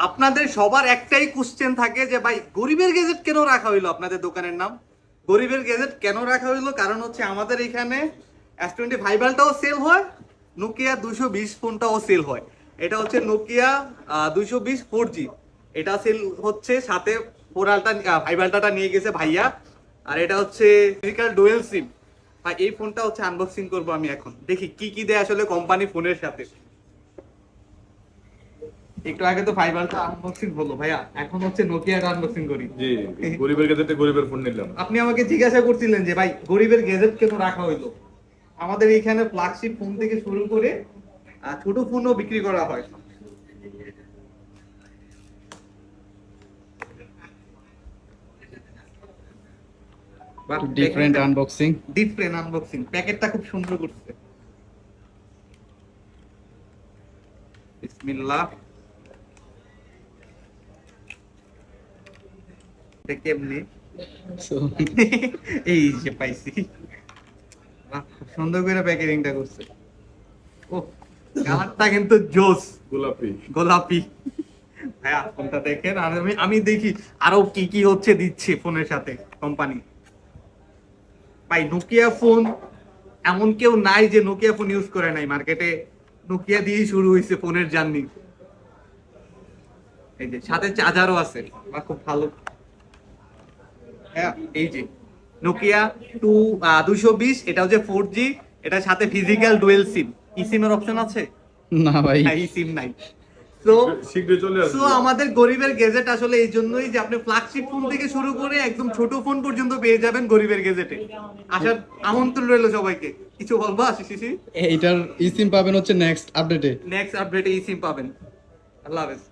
আপনাদের সবার একটাই কোশ্চেন থাকে যে ভাই গরিবের গেজেট কেন রাখা হইলো আপনাদের দোকানের নাম? গরিবের গেজেট কেন রাখা হইলো? কারণ হচ্ছে আমাদের এখানে S25 ভাইবালটাও সেল হয়, নোকিয়া 220 ফোনটাও সেল হয়। এটা হচ্ছে নোকিয়া 220 4G, এটা সেল হচ্ছে, সাথে ভাইবালটা নিয়ে গেছে ভাইয়া। আর এটা হচ্ছে ফিজিক্যাল ডুয়েল সিম। ভাই এই ফোনটা হচ্ছে আনবক্সিং করবো আমি এখন, দেখি কি কি দেয় আসলে কোম্পানি ফোনের সাথে। একটু আগে তো ফাইবারটা আনবক্সিং হলো ভাইয়া, এখন হচ্ছে নোকিয়াটা আনবক্সিং করি। জি, গরিবের গেজেটে গরিবের ফোন নিলাম। আপনি আমাকে জিজ্ঞাসা করছিলেন যে ভাই গরিবের গেজেট কেন রাখা হইলো। আমাদের এখানে ফ্ল্যাগশিপ ফোন থেকে শুরু করে ছোট ফোনও বিক্রি করা হয়। Different unboxing. ডিফারেন্ট আনবক্সিং, প্যাকেটটা খুব সুন্দর করছে। বিসমিল্লাহ। এটা কেমনে? এই যে পাইছি। বাহ, খুব সুন্দর করে প্যাকেজিংটা করছে। ও, কালারটা কিন্তু জোস, গোলাপি। গোলাপি। ভাইয়া ফোনটা দেখেন, আর আমি দেখি আরো কি কি হচ্ছে দিচ্ছে ফোনের সাথে কোম্পানি। ভাই নোকিয়া ফোন এমন কেউ নাই যে নোকিয়া ফোন ইউজ করে নাই। মার্কেটে নোকিয়া দিয়েই শুরু হয়েছে ফোনের জার্নি। এই যে সাথে চার্জারও আছে, বা খুব ভালো। হ্যাঁ, এই যে নোকিয়া 220, এটা হচ্ছে 4G, এটার সাথে ফিজিক্যাল ডুয়েল সিম। ই সিমের অপশন আছে? না ভাই, ই সিম নাই। তো শীঘ্রই চলে আসবে। আমাদের গরিবের গেজেট আসলে এই জন্যই যে আপনি ফ্ল্যাগশিপ ফোন থেকে শুরু করে একদম ছোট ফোন পর্যন্ত পেয়ে যাবেন গরিবের গেজেটে। আসার আমন্ত্রণ রইলো সবাইকে। কিছু বলবো আশিস? এইটার ইসিম পাবেন হচ্ছে নেক্সট আপডেটে। নেক্সট আপডেটে ই সিম পাবেন। আল্লাহ হাফেজ।